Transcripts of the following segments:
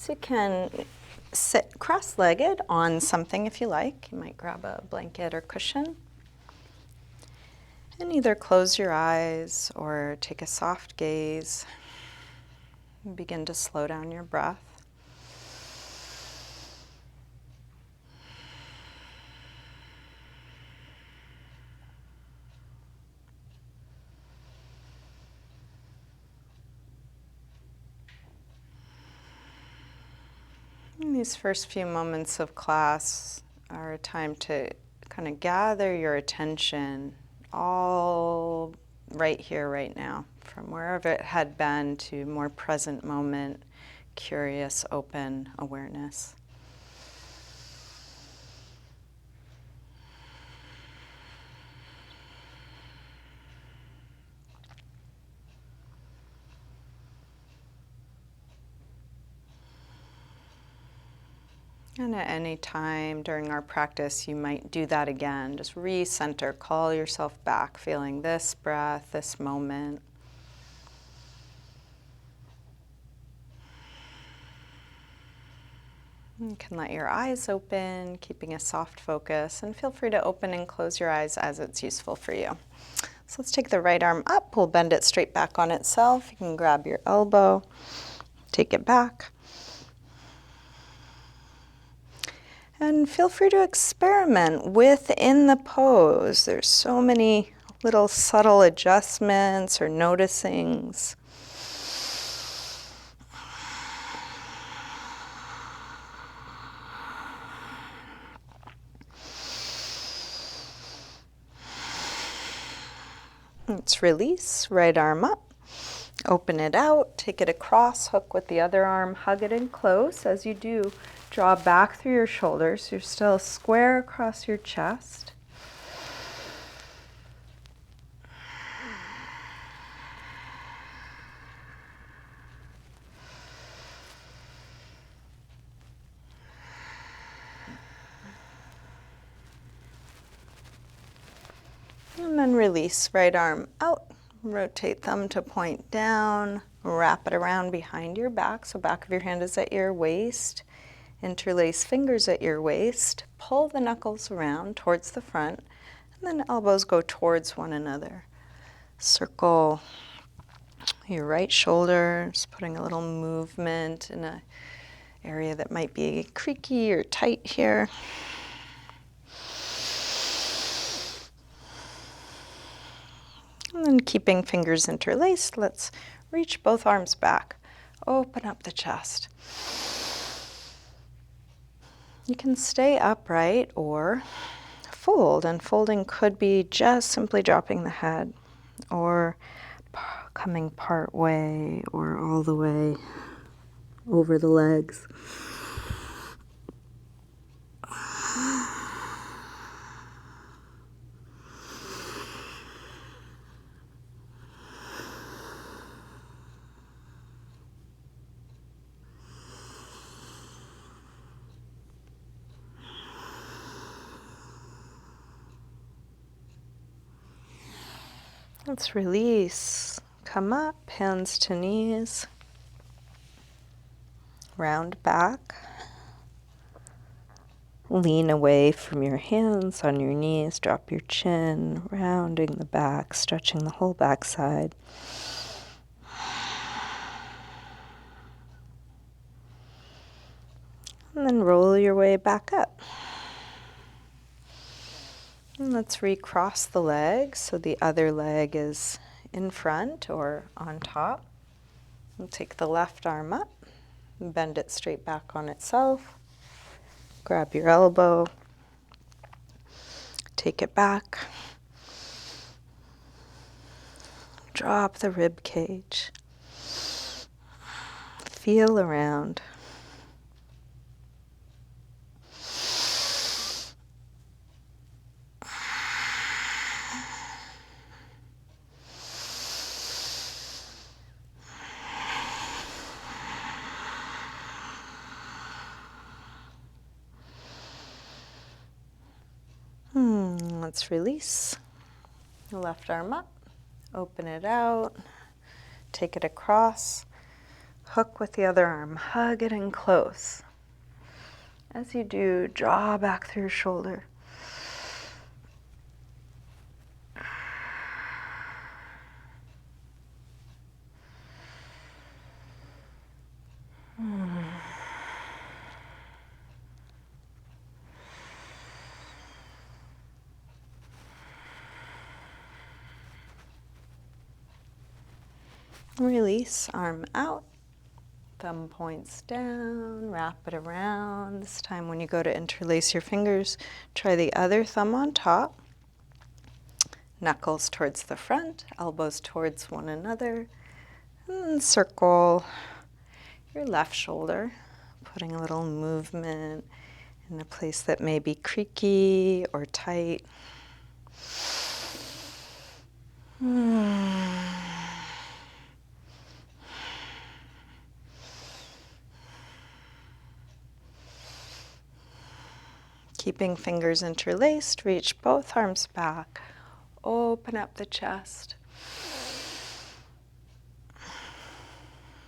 So you can sit cross-legged on something if you like. You might grab a blanket or cushion. And either close your eyes or take a soft gaze. And begin to slow down your breath. And these first few moments of class are a time to kind of gather your attention all right here, right now, from wherever it had been to more present moment, curious, open awareness. And at any time during our practice, you might do that again. Just recenter, call yourself back, feeling this breath, this moment. You can let your eyes open, keeping a soft focus, and feel free to open and close your eyes as it's useful for you. So let's take the right arm up, we'll bend it straight back on itself. You can grab your elbow, take it back. And feel free to experiment within the pose. There's so many little subtle adjustments or noticings. Let's release, right arm up, open it out, take it across, hook with the other arm, hug it in close. As you do, draw back through your shoulders. You're still square across your chest. And then release, right arm out, rotate thumb to point down, wrap it around behind your back, so back of your hand is at your waist, interlace fingers at your waist, pull the knuckles around towards the front, and then elbows go towards one another. Circle your right shoulder, just putting a little movement in an area that might be creaky or tight here. And then keeping fingers interlaced, let's reach both arms back. Open up the chest. You can stay upright or fold, and folding could be just simply dropping the head or coming part way or all the way over the legs. Let's release. Come up, hands to knees. Round back. Lean away from your hands on your knees. Drop your chin, rounding the back, stretching the whole backside. And then roll your way back up. And let's recross the legs so the other leg is in front or on top. We'll take the left arm up, bend it straight back on itself. Grab your elbow, take it back. Drop the rib cage. Feel around. Let's release. The left arm up, open it out, take it across, Hook with the other arm, hug it in close. As you do, draw back through your shoulder. Release, arm out, thumb points down, wrap it around. This time when you go to interlace your fingers, try the other thumb on top, knuckles towards the front, elbows towards one another, and then circle your left shoulder, putting a little movement in a place that may be creaky or tight. Keeping fingers interlaced, reach both arms back. Open up the chest.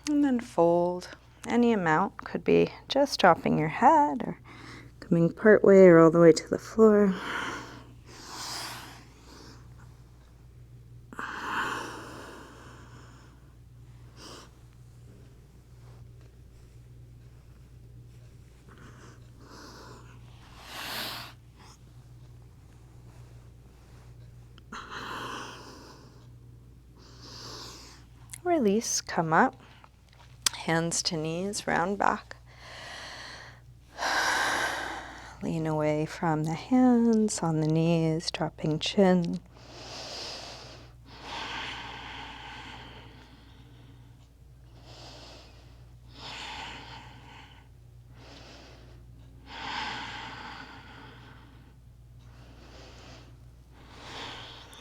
And then fold. Any amount. Could be just dropping your head or coming part way or all the way to the floor. Release, come up, hands to knees, round back. Lean away from the hands, on the knees, dropping chin.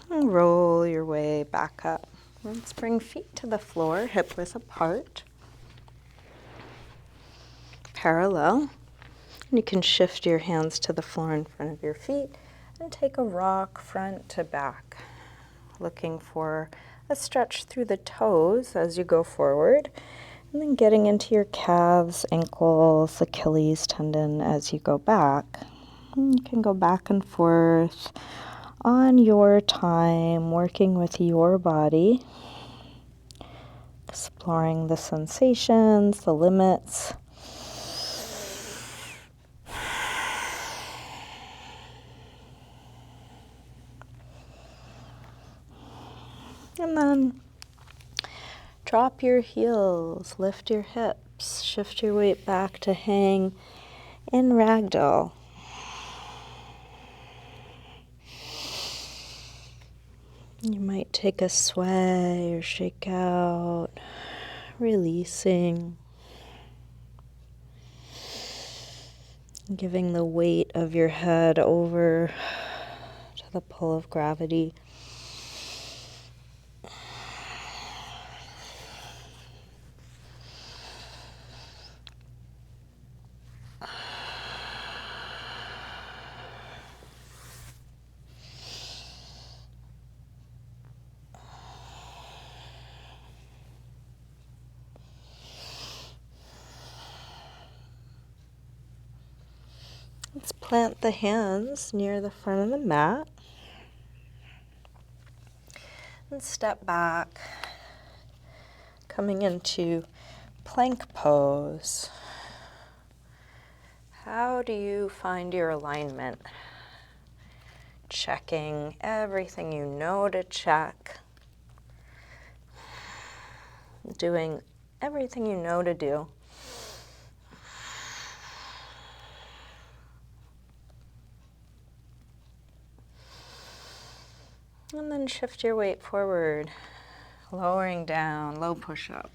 And roll your way back up. Let's bring feet to the floor, hip width apart. Parallel. And you can shift your hands to the floor in front of your feet and take a rock front to back. Looking for a stretch through the toes as you go forward. And then getting into your calves, ankles, Achilles tendon as you go back. And you can go back and forth on your time, working with your body. Exploring the sensations, the limits. And then drop your heels, lift your hips, shift your weight back to hang in ragdoll. You might take a sway or shake out, releasing, giving the weight of your head over to the pull of gravity. Let's plant the hands near the front of the mat and step back, coming into plank pose. How do you find your alignment? Checking everything you know to check, doing everything you know to do. And then shift your weight forward, lowering down, low push-up.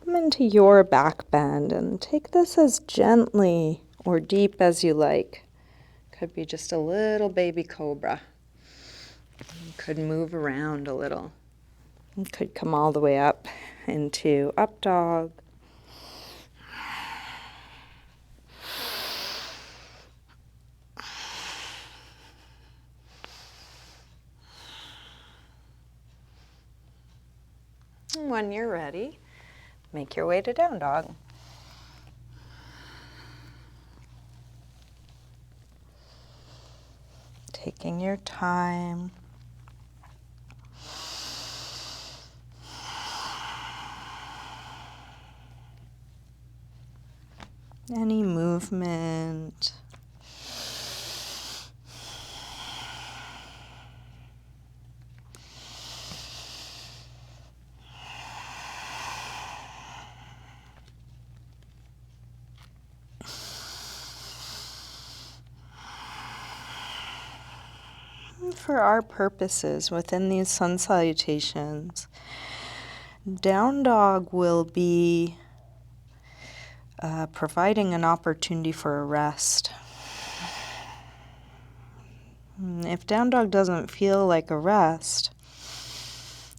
Come into your back bend and take this as gently or deep as you like. Could be just a little baby cobra. You could move around a little. You could come all the way up into up dog. When you're ready, make your way to down dog. Taking your time. Any movement. For our purposes within these sun salutations, down dog will be providing an opportunity for a rest. If down dog doesn't feel like a rest,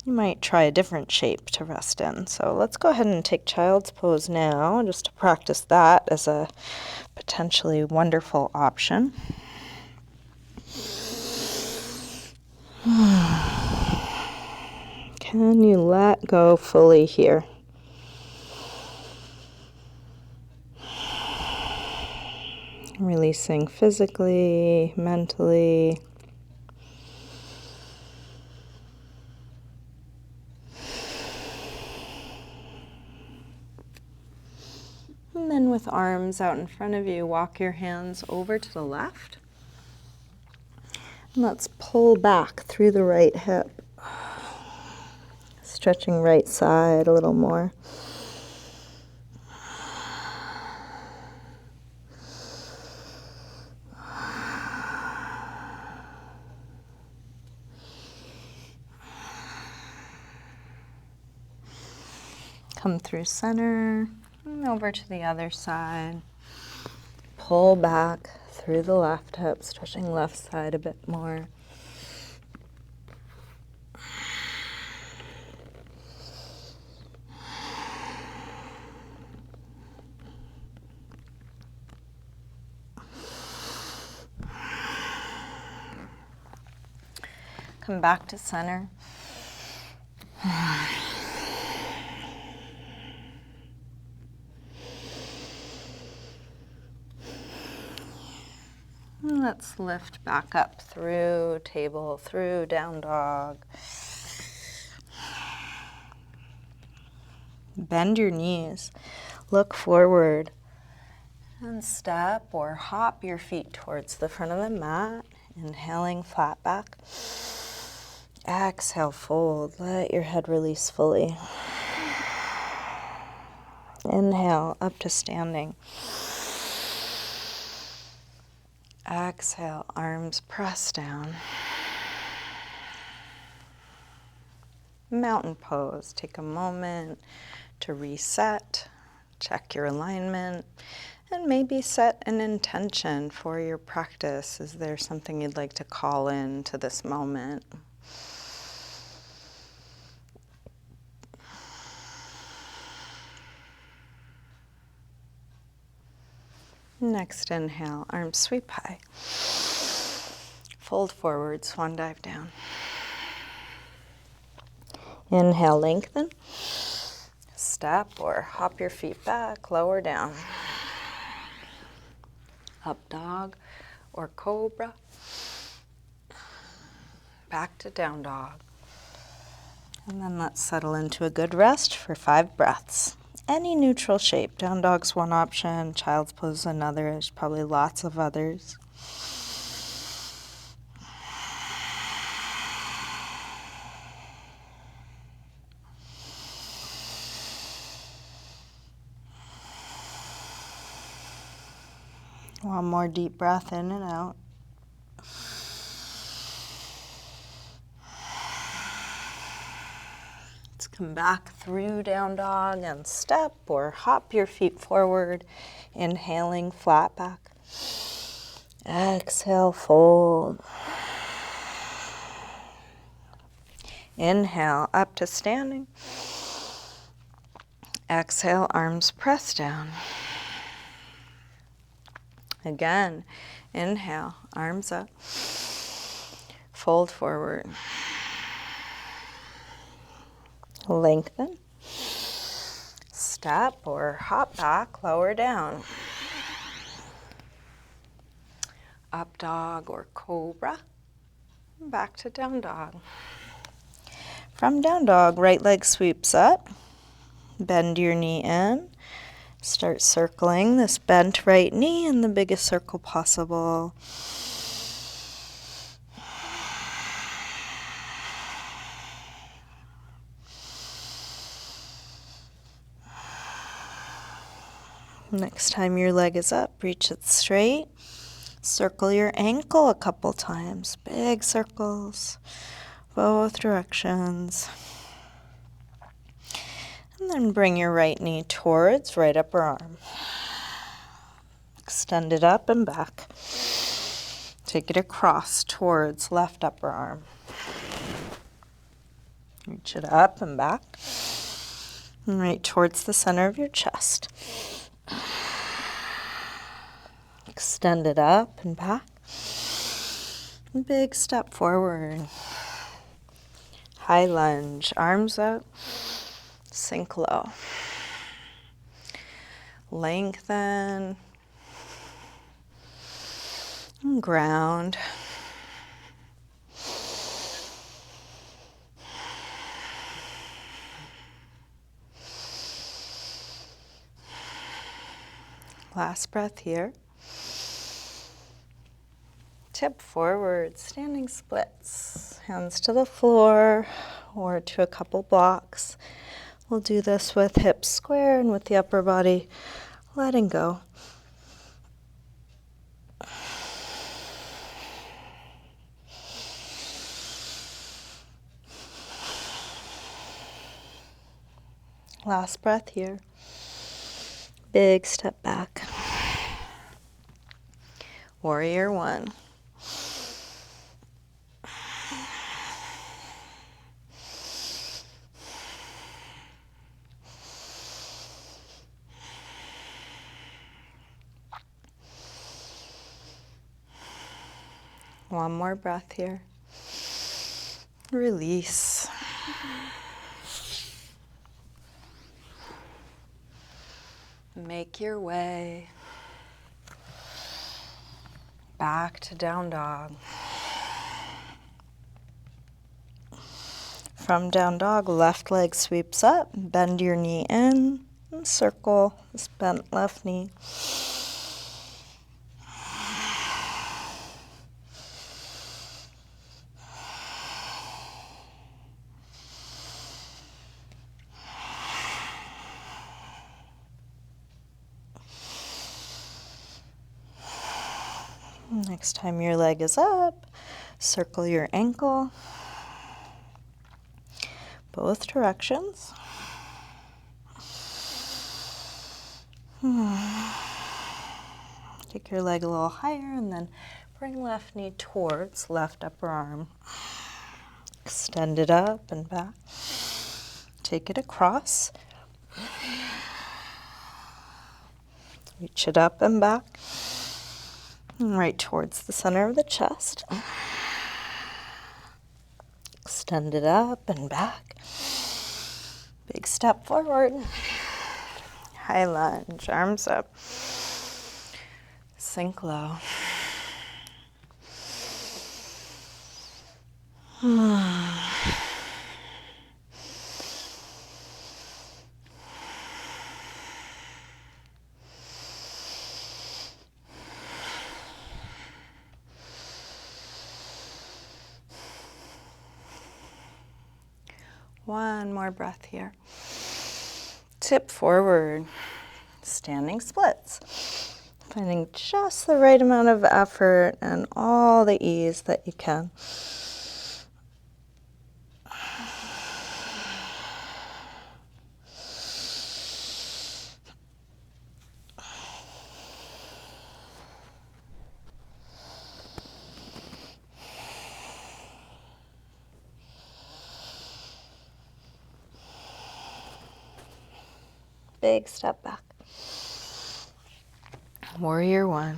you might try a different shape to rest in. So let's go ahead and take child's pose now, just to practice that as a potentially wonderful option. Can you let go fully here? Releasing physically, mentally. And then with arms out in front of you, walk your hands over to the left. And let's pull back through the right hip. Stretching right side a little more. Come through center and over to the other side. Pull back through the left hip, stretching left side a bit more. Come back to center. Let's lift back up through table, through down dog. Bend your knees, look forward, and step or hop your feet towards the front of the mat. Inhaling, flat back. Exhale, fold. Let your head release fully. Inhale, up to standing. Exhale, arms press down. Mountain pose. Take a moment to reset, check your alignment, and maybe set an intention for your practice. Is there something you'd like to call in to this moment? Next inhale, arms sweep high. Fold forward, swan dive down. Inhale, lengthen. Step or hop your feet back, lower down. Up dog or cobra. Back to down dog. And then let's settle into a good rest for 5 breaths. Any neutral shape. Down dog's one option, child's pose another. There's probably lots of others. One more deep breath in and out. Let's come back through down dog and step or hop your feet forward. Inhaling, flat back. Exhale, fold. Inhale, up to standing. Exhale, arms press down. Again, inhale, arms up. Fold forward. Lengthen. Step or hop back, lower down. Up dog or cobra. Back to down dog. From down dog, right leg sweeps up. Bend your knee in. Start circling this bent right knee in the biggest circle possible. Next time your leg is up, reach it straight. Circle your ankle a couple times. Big circles, both directions. And then bring your right knee towards right upper arm. Extend it up and back. Take it across towards left upper arm. Reach it up and back. And right towards the center of your chest. Extend it up and back. Big step forward. High lunge, arms up. Sink low. Lengthen. And ground. Last breath here. Tip forward, standing splits. Hands to the floor or to a couple blocks. We'll do this with hips square and with the upper body letting go. Last breath here. Big step back. Warrior one. One more breath here. Release. Make your way back to down dog. From down dog, left leg sweeps up, bend your knee in, and circle this bent left knee. Next time your leg is up, circle your ankle, both directions. Take your leg a little higher and then bring left knee towards left upper arm. Extend it up and back. Take it across. Reach it up and back. And right towards the center of the chest. Extend it up and back. Big step forward. High lunge, arms up. Sink low. One more breath here. Tip forward, standing splits. Finding just the right amount of effort and all the ease that you can. Big step back. Warrior one.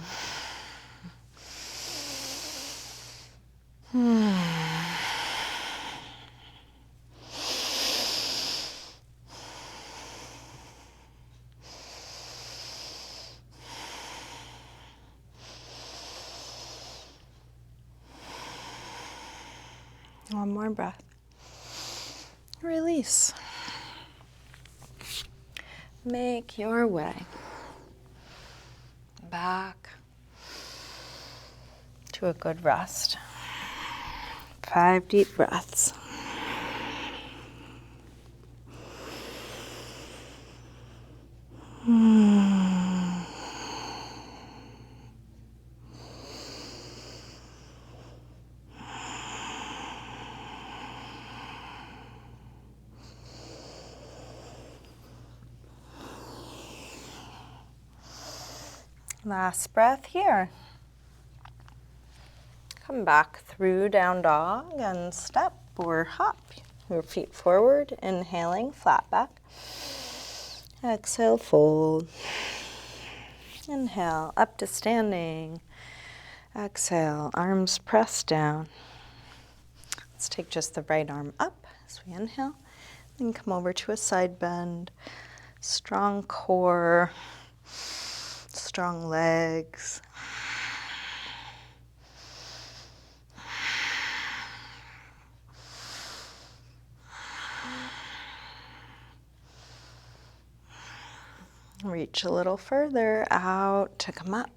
One more breath. Release. Make your way back to a good rest. 5 deep breaths. Last breath here. Come back through down dog and step or hop. Your feet forward, inhaling, flat back. Exhale, fold. Inhale, up to standing. Exhale, arms pressed down. Let's take just the right arm up as we inhale. Then come over to a side bend. Strong core, strong legs. Reach a little further out to come up.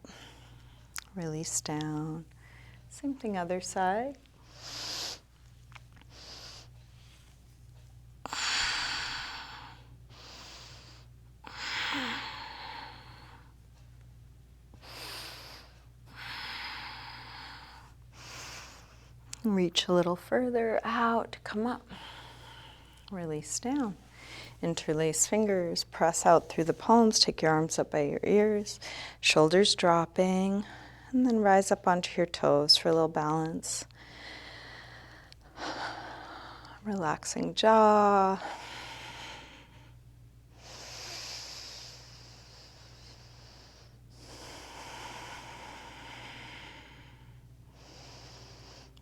Release down. Same thing other side. Reach a little further out to come up. Release down. Interlace fingers, press out through the palms, take your arms up by your ears, shoulders dropping, and then rise up onto your toes for a little balance. Relaxing jaw.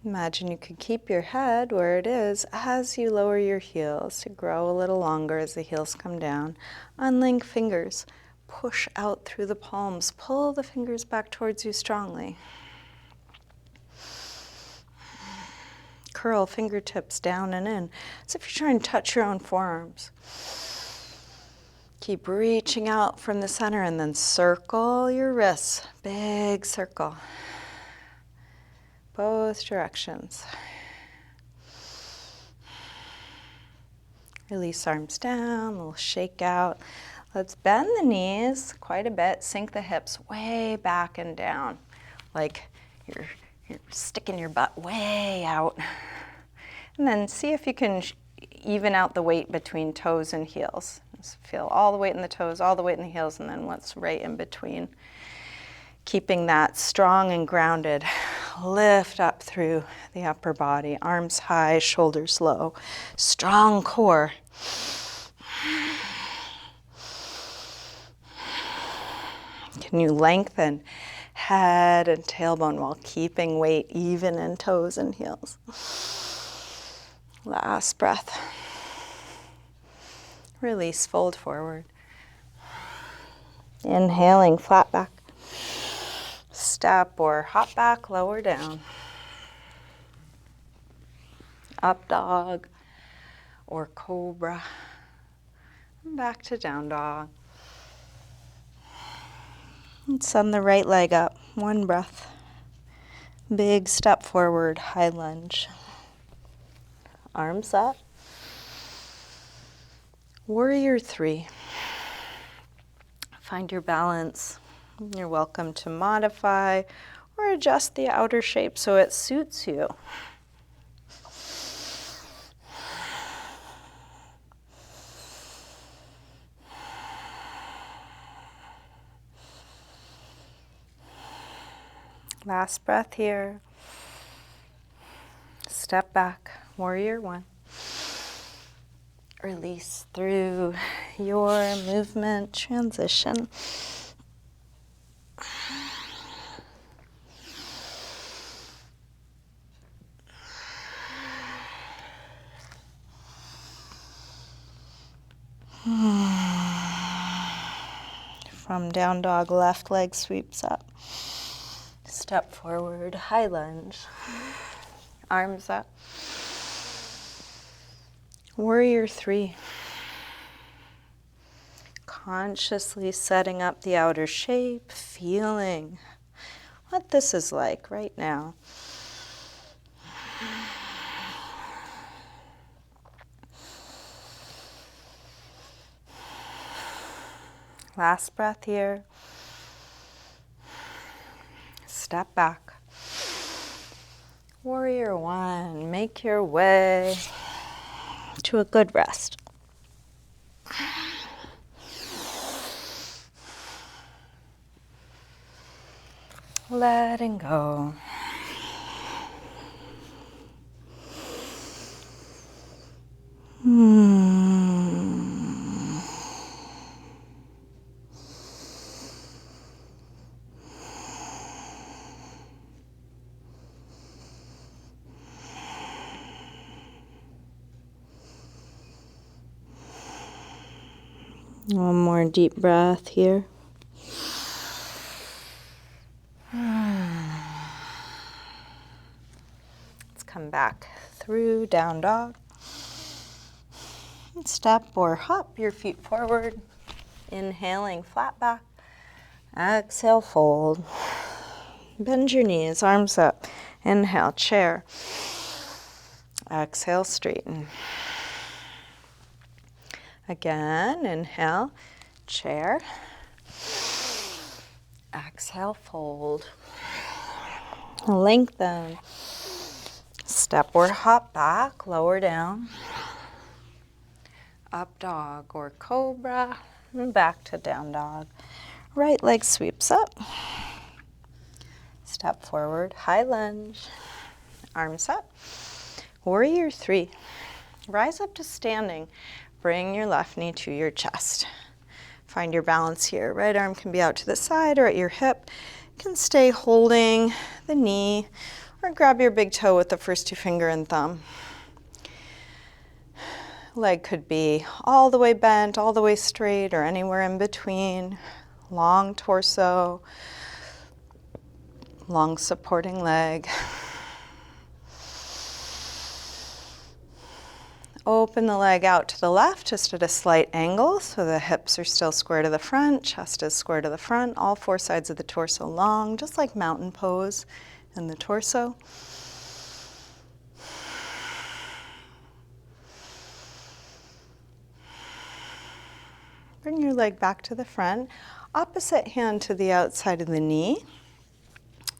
Imagine you could keep your head where it is as you lower your heels to grow a little longer as the heels come down. Unlink fingers. Push out through the palms. Pull the fingers back towards you strongly. Curl fingertips down and in as if you're trying to touch your own forearms. Keep reaching out from the center and then circle your wrists. Big circle. Both directions. Release arms down, a little shake out. Let's bend the knees quite a bit. Sink the hips way back and down. Like you're sticking your butt way out. And then see if you can even out the weight between toes and heels. Just feel all the weight in the toes, all the weight in the heels, and then what's right in between. Keeping that strong and grounded. Lift up through the upper body, arms high, shoulders low. Strong core. Can you lengthen head and tailbone while keeping weight even in toes and heels? Last breath. Release, fold forward. Inhaling, flat back. Step or hop back, lower down. Up dog or cobra. And back to down dog. And send the right leg up. One breath. Big step forward, high lunge. Arms up. Warrior 3. Find your balance. You're welcome to modify or adjust the outer shape so it suits you. Last breath here. Step back, warrior 1. Release through your movement transition. From down dog, left leg sweeps up. Step forward, high lunge. Arms up. Warrior 3. Consciously setting up the outer shape, feeling what this is like right now. Last breath here. Step back. Warrior 1, make your way to a good rest. Letting go. One more deep breath here. Let's come back through down dog. Step or hop your feet forward. Inhaling, flat back. Exhale, fold. Bend your knees, arms up. Inhale, chair. Exhale, straighten. Again, inhale, chair. Exhale, fold. Lengthen. Step or hop back, lower down. Up dog or cobra, and back to down dog. Right leg sweeps up. Step forward, high lunge. Arms up. Warrior 3. Rise up to standing. Bring your left knee to your chest. Find your balance here. Right arm can be out to the side or at your hip. You can stay holding the knee or grab your big toe with the first 2 finger and thumb. Leg could be all the way bent, all the way straight, or anywhere in between. Long torso, long supporting leg. Open the leg out to the left, just at a slight angle, so the hips are still square to the front, chest is square to the front, all 4 sides of the torso long, just like mountain pose in the torso. Bring your leg back to the front, opposite hand to the outside of the knee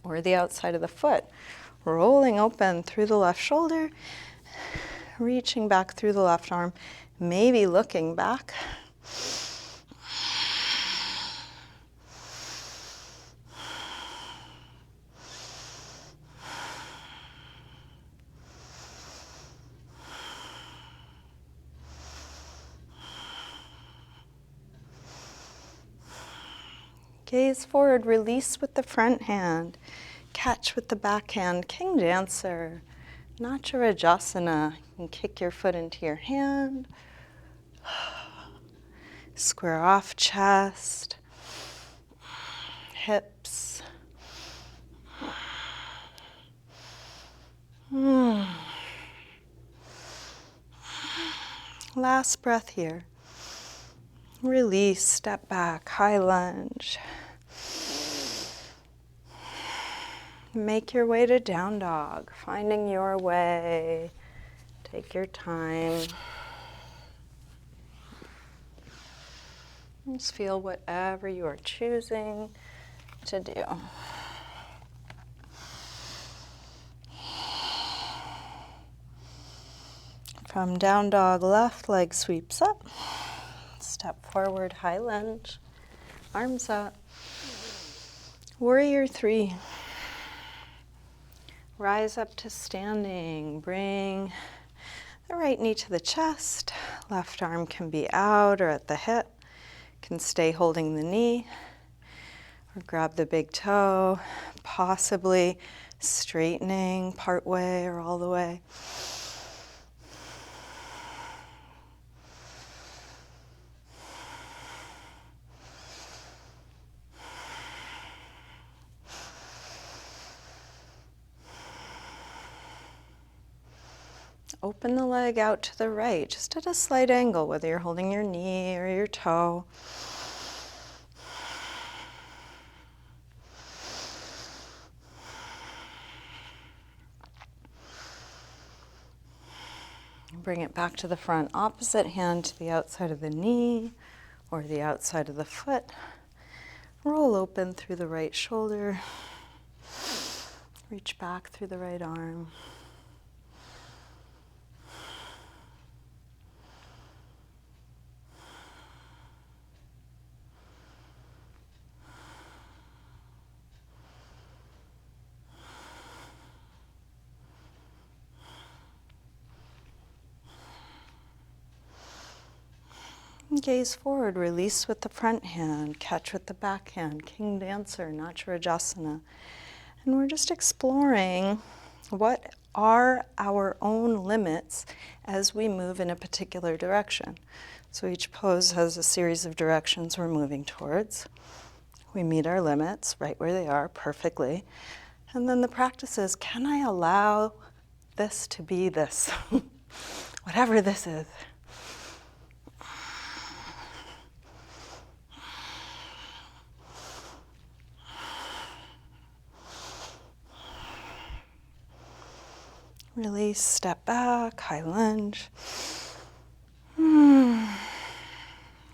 or the outside of the foot. Rolling open through the left shoulder, reaching back through the left arm, maybe looking back. Gaze forward, release with the front hand, catch with the back hand, King Dancer, Natarajasana. You can kick your foot into your hand, square off chest, hips. Last breath here. Release, step back, high lunge. Make your way to down dog, finding your way. Take your time. Just feel whatever you are choosing to do. From down dog, left leg sweeps up. Step forward, high lunge. Arms up. Warrior 3. Rise up to standing. Bring the right knee to the chest. Left arm can be out or at the hip. Can stay holding the knee. Or grab the big toe, possibly straightening part way or all the way. Open the leg out to the right, just at a slight angle, whether you're holding your knee or your toe. Bring it back to the front. Opposite hand to the outside of the knee or the outside of the foot. Roll open through the right shoulder. Reach back through the right arm. Gaze forward, release with the front hand, catch with the back hand, King Dancer, Natarajasana. And we're just exploring what are our own limits as we move in a particular direction. So each pose has a series of directions we're moving towards. We meet our limits right where they are perfectly. And then the practice is, can I allow this to be this? Whatever this is. Release, step back, high lunge.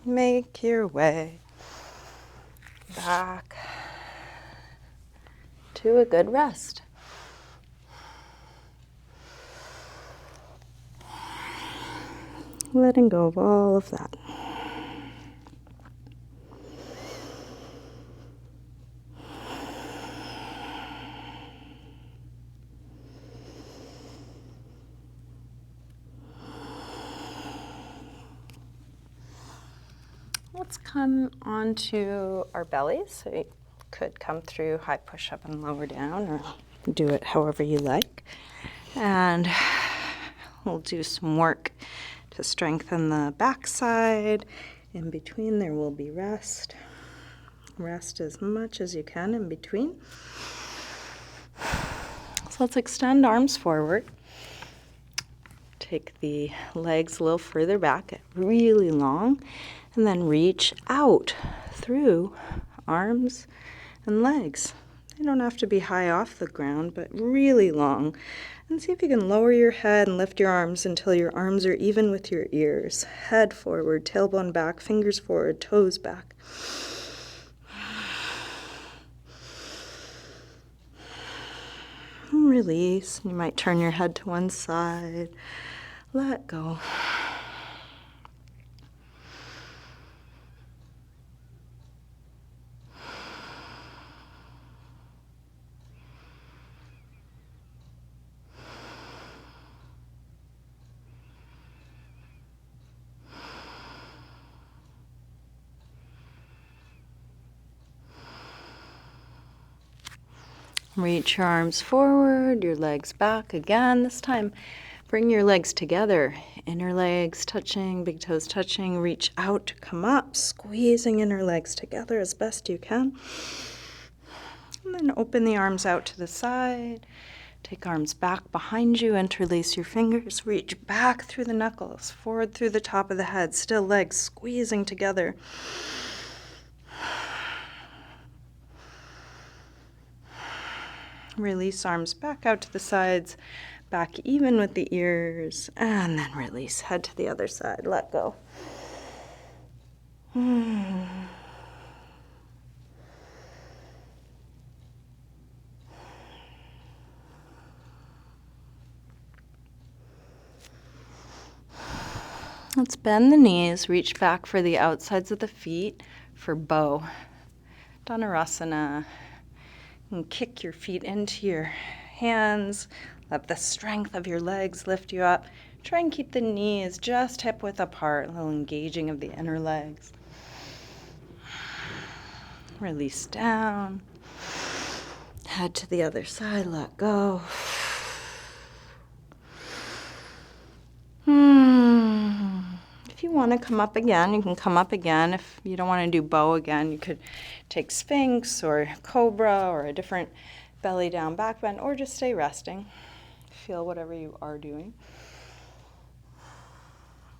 Make your way back to a good rest. Letting go of all of that. Let's come onto our bellies. So you could come through high push-up and lower down, or do it however you like. And we'll do some work to strengthen the backside. In between there will be rest. Rest as much as you can in between. So let's extend arms forward. Take the legs a little further back, get really long, and then reach out through arms and legs. They don't have to be high off the ground, but really long. And see if you can lower your head and lift your arms until your arms are even with your ears. Head forward, tailbone back, fingers forward, toes back. And release. You might turn your head to one side. Let go. Reach your arms forward, your legs back again. This time, bring your legs together. Inner legs touching, big toes touching. Reach out to come up, squeezing inner legs together as best you can. And then open the arms out to the side. Take arms back behind you, interlace your fingers. Reach back through the knuckles, forward through the top of the head. Still legs squeezing together. Release arms back out to the sides, back even with the ears, and then release. Head to the other side. Let go. Let's bend the knees, reach back for the outsides of the feet for bow. Dhanurasana. And kick your feet into your hands. Let the strength of your legs lift you up. Try and keep the knees just hip width apart, a little engaging of the inner legs. Release down. Head to the other side, let go. If you want to come up again, you can come up again. If you don't want to do bow again, you could take Sphinx or Cobra or a different belly down back bend, or just stay resting. Feel whatever you are doing.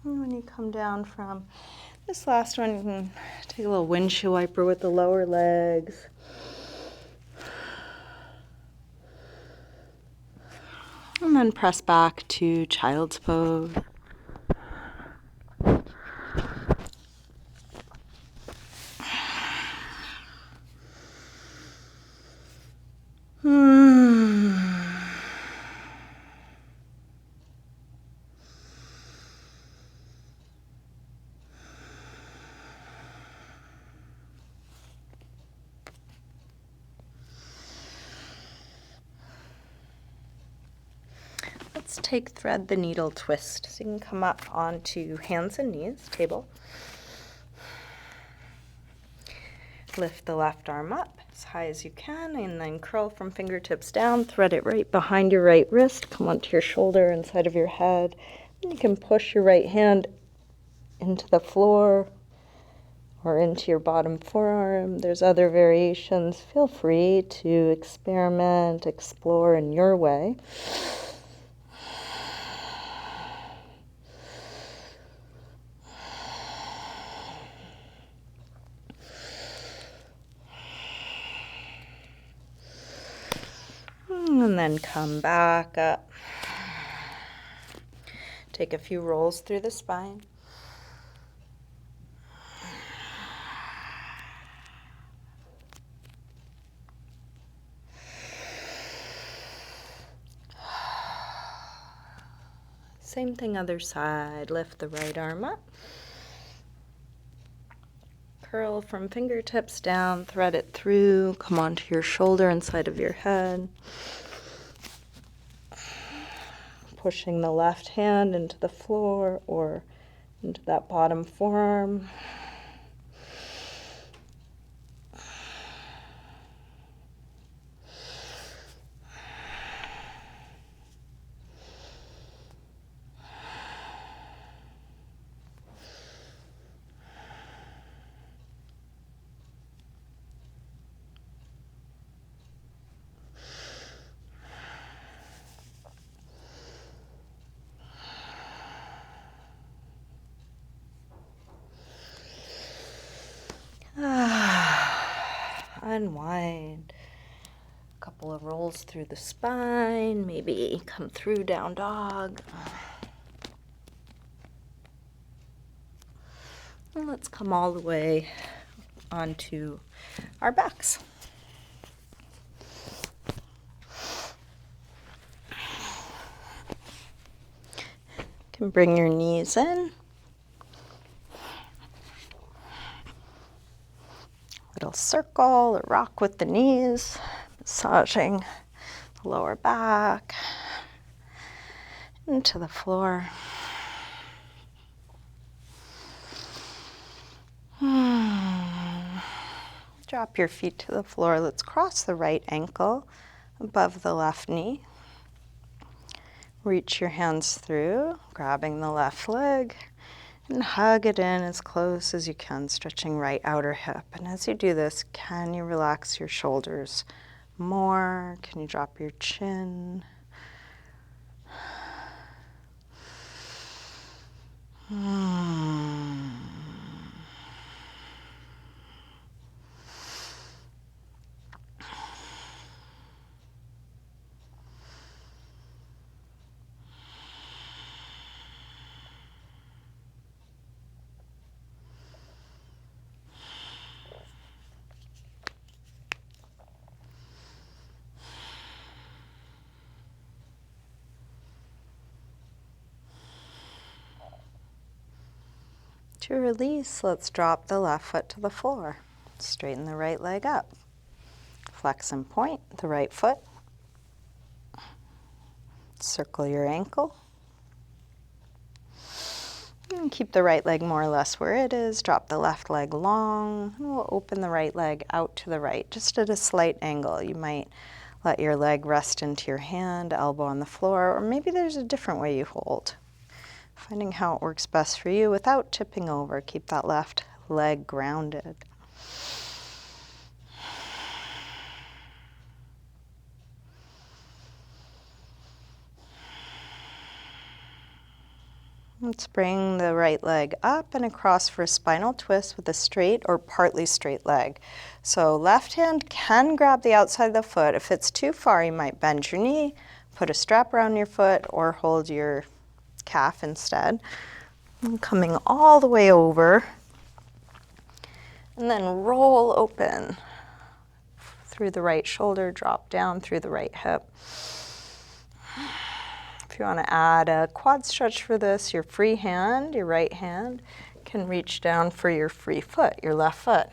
And when you come down from this last one, you can take a little windshield wiper with the lower legs. And then press back to child's pose. Let's take thread the needle twist. So you can come up onto hands and knees, table. Lift the left arm up as high as you can and then curl from fingertips down. Thread it right behind your right wrist. Come onto your shoulder inside of your head. And you can push your right hand into the floor or into your bottom forearm. There's other variations. Feel free to experiment, explore in your way. And then come back up. Take a few rolls through the spine. Same thing other side. Lift the right arm up. Curl from fingertips down, thread it through, come onto your shoulder inside of your head. Pushing the left hand into the floor or into that bottom forearm. Unwind. A couple of rolls through the spine, maybe come through down dog. And let's come all the way onto our backs. You can bring your knees in. Little circle or rock with the knees, massaging the lower back into the floor. Drop your feet to the floor. Let's cross the right ankle above the left knee. Reach your hands through, grabbing the left leg. And hug it in as close as you can, stretching right outer hip. And as you do this, can you relax your shoulders more? Can you drop your chin? To release, let's drop the left foot to the floor. Straighten the right leg up. Flex and point the right foot. Circle your ankle. And keep the right leg more or less where it is. Drop the left leg long. And we'll open the right leg out to the right, just at a slight angle. You might let your leg rest into your hand, elbow on the floor, or maybe there's a different way you hold. Finding how it works best for you without tipping over. Keep that left leg grounded. Let's bring the right leg up and across for a spinal twist with a straight or partly straight leg. So left hand can grab the outside of the foot. If it's too far, you might bend your knee, put a strap around your foot, or hold your calf instead. And coming all the way over, and then roll open through the right shoulder, drop down through the right hip. If you want to add a quad stretch for this, your free hand, your right hand, can reach down for your free foot, your left foot.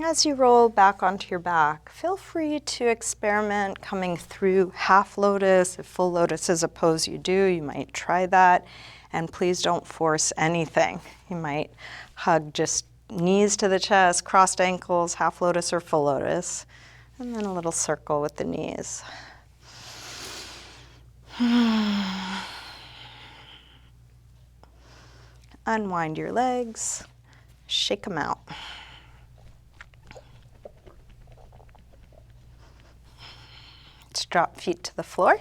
As you roll back onto your back, feel free to experiment coming through half lotus. If full lotus is a pose you do, you might try that. And please don't force anything. You might hug just knees to the chest, crossed ankles, half lotus or full lotus, and then a little circle with the knees. Unwind your legs, shake them out. Let's drop feet to the floor.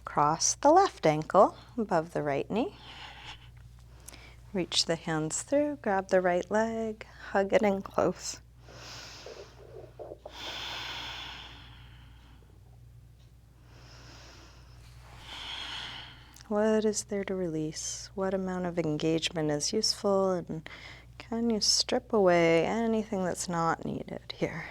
Cross the left ankle above the right knee. Reach the hands through, grab the right leg, hug it in close. What is there to release? What amount of engagement is useful? And can you strip away anything that's not needed here?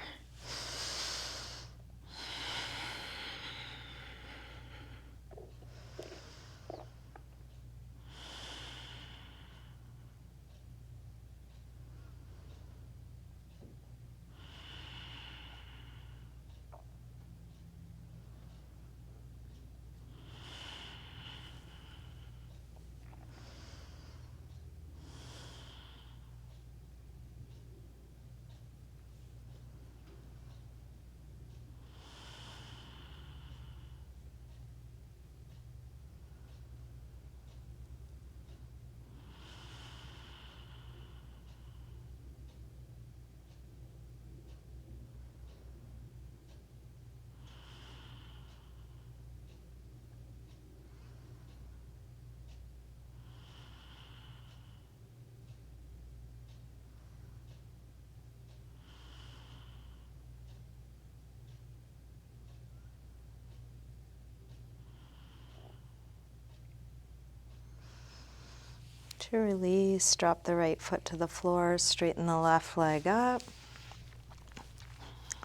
To release, drop the right foot to the floor, straighten the left leg up.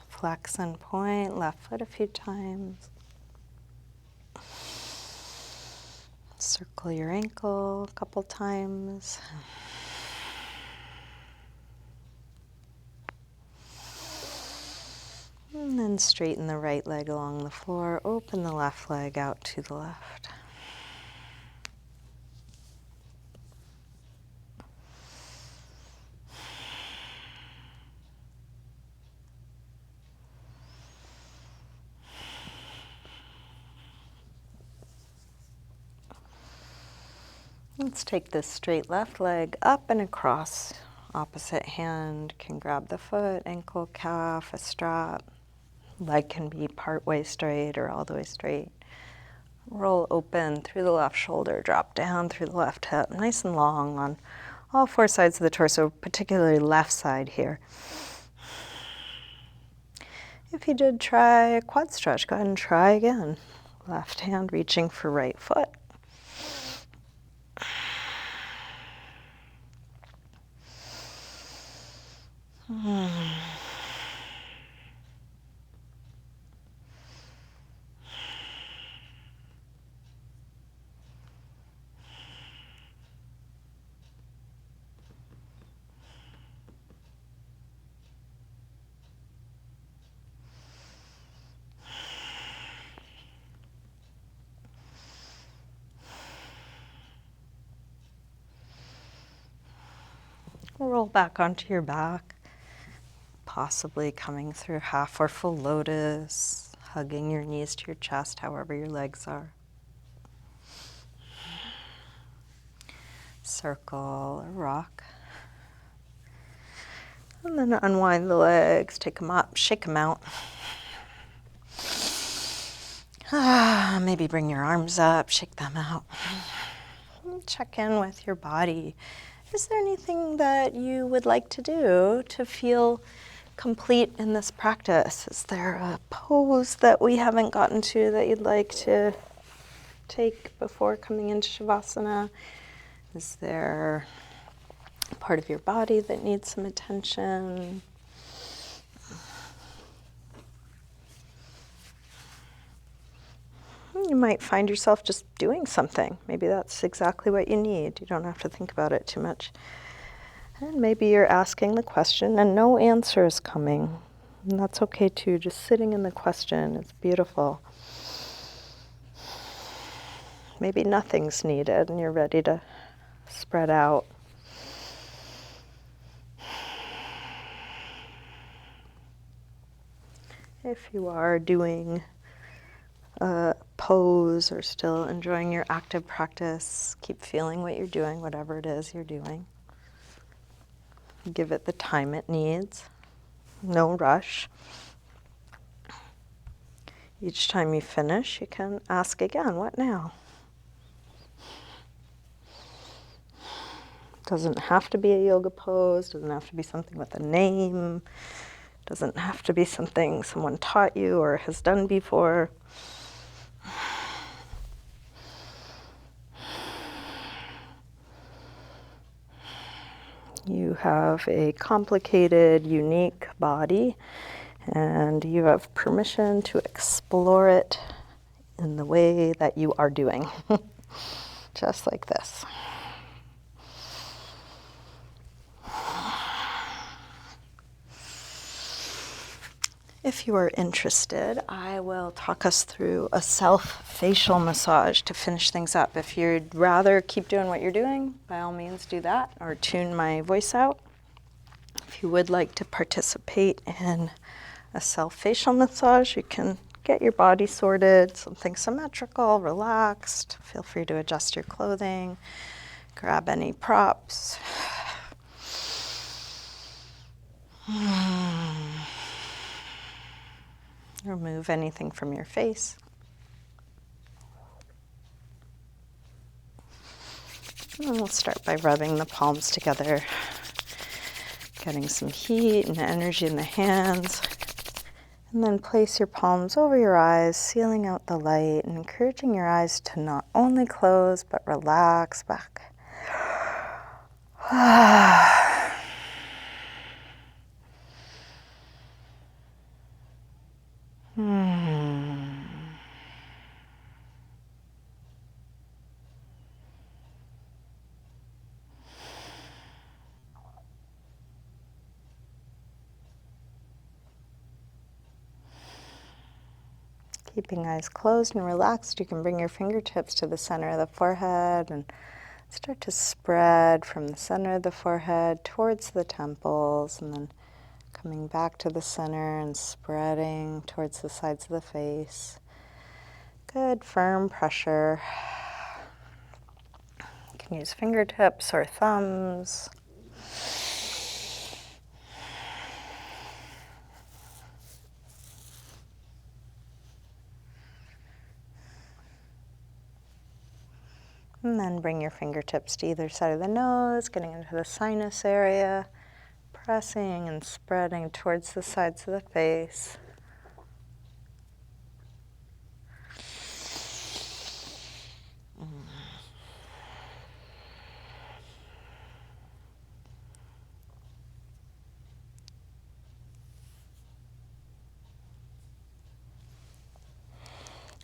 Flex and point, left foot a few times. Circle your ankle a couple times. And then straighten the right leg along the floor, open the left leg out to the left. Let's take this straight left leg up and across. Opposite hand can grab the foot, ankle, calf, a strap. Leg can be part way straight or all the way straight. Roll open through the left shoulder, drop down through the left hip, nice and long on all four sides of the torso, particularly left side here. If you did try a quad stretch, go ahead and try again. Left hand reaching for right foot. Roll back onto your back. possibly coming through half or full lotus, hugging your knees to your chest, however your legs are. Circle or rock. And then unwind the legs, take them up, shake them out. Maybe bring your arms up, shake them out. Check in with your body. Is there anything that you would like to do to feel complete in this practice? Is there a pose that we haven't gotten to that you'd like to take before coming into Shavasana? Is there a part of your body that needs some attention? You might find yourself just doing something. Maybe that's exactly what you need. You don't have to think about it too much. And maybe you're asking the question and no answer is coming. And that's okay too. Just sitting in the question is beautiful. Maybe nothing's needed and you're ready to spread out. If you are doing a pose or still enjoying your active practice, keep feeling what you're doing, whatever it is you're doing. Give it the time it needs. No rush. Each time you finish, you can ask again, what now? Doesn't have to be a yoga pose, doesn't have to be something with a name, doesn't have to be something someone taught you or has done before. You have a complicated, unique body, and you have permission to explore it in the way that you are doing, just like this. If you are interested, I will talk us through a self-facial massage to finish things up. If you'd rather keep doing what you're doing, by all means do that, or tune my voice out. If you would like to participate in a self-facial massage, you can get your body sorted, something symmetrical, relaxed. Feel free to adjust your clothing, grab any props. Remove anything from your face. And we'll start by rubbing the palms together, getting some heat and energy in the hands. And then place your palms over your eyes, sealing out the light and encouraging your eyes to not only close, but relax back. Keeping eyes closed and relaxed, you can bring your fingertips to the center of the forehead and start to spread from the center of the forehead towards the temples, and then coming back to the center and spreading towards the sides of the face. Good, firm pressure. You can use fingertips or thumbs. And then bring your fingertips to either side of the nose, getting into the sinus area, pressing and spreading towards the sides of the face.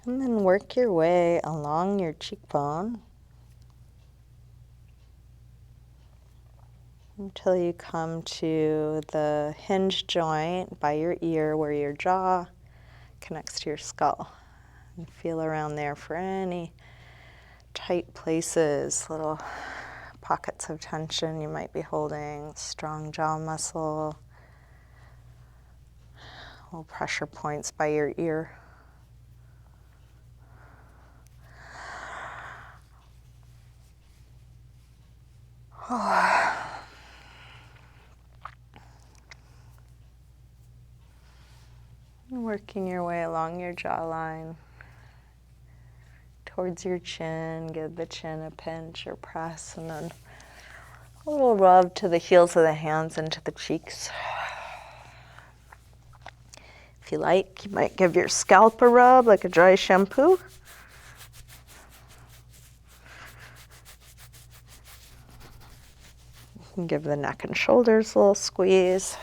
And then work your way along your cheekbone until you come to the hinge joint by your ear where your jaw connects to your skull. And feel around there for any tight places, little pockets of tension you might be holding, strong jaw muscle. little pressure points by your ear. Working your way along your jawline towards your chin. Give the chin a pinch or press, and then a little rub to the heels of the hands into the cheeks. If you like, you might give your scalp a rub like a dry shampoo. You can give the neck and shoulders a little squeeze.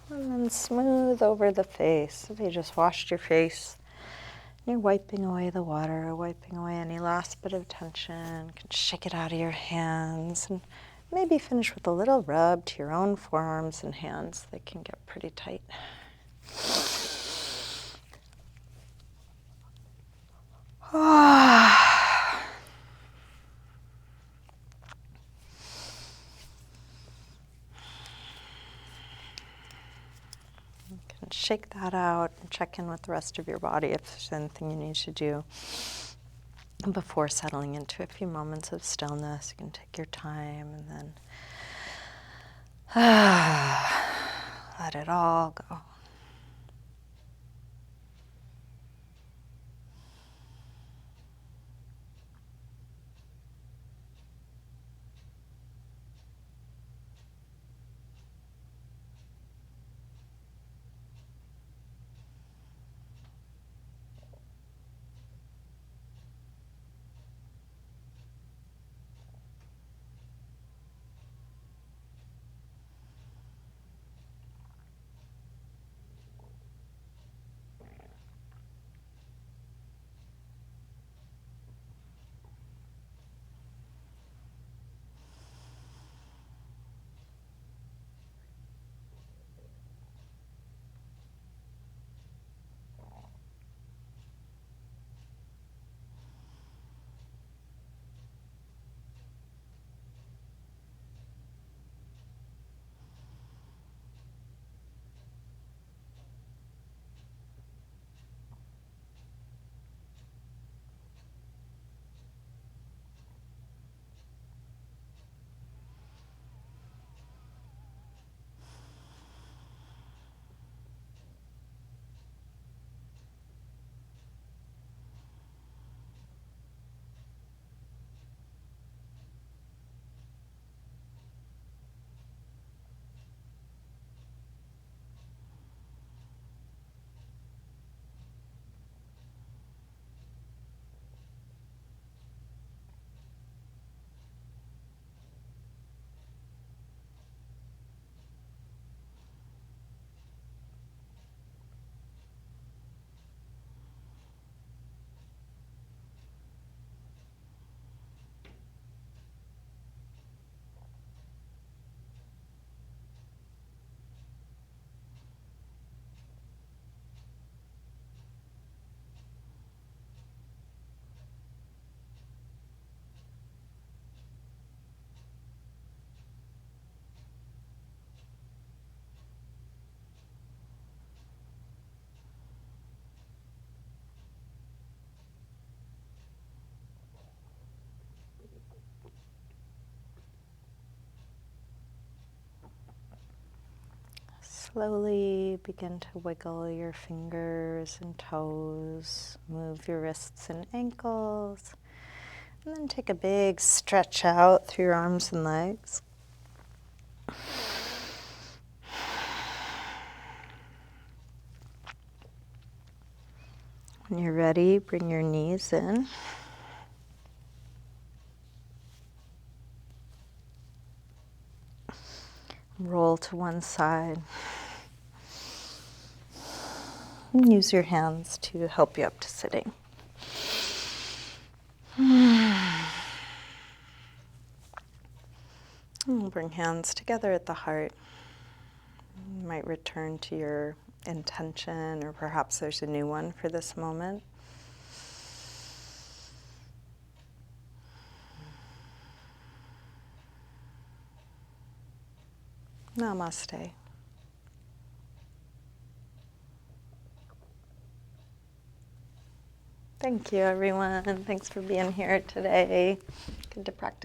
And then smooth over the face. If you just washed your face, you're wiping away the water, wiping away any last bit of tension. You can shake it out of your hands and maybe finish with a little rub to your own forearms and hands. They can get pretty tight. You can shake that out and check in with the rest of your body if there's anything you need to do. Before settling into a few moments of stillness, you can take your time and then let it all go. Slowly begin to wiggle your fingers and toes, move your wrists and ankles, and then take a big stretch out through your arms and legs. When you're ready, bring your knees in. Roll to one side. And use your hands to help you up to sitting. And we'll bring hands together at the heart. You might return to your intention, or perhaps there's a new one for this moment. Namaste. Thank you, everyone. Thanks for being here today. Good to practice.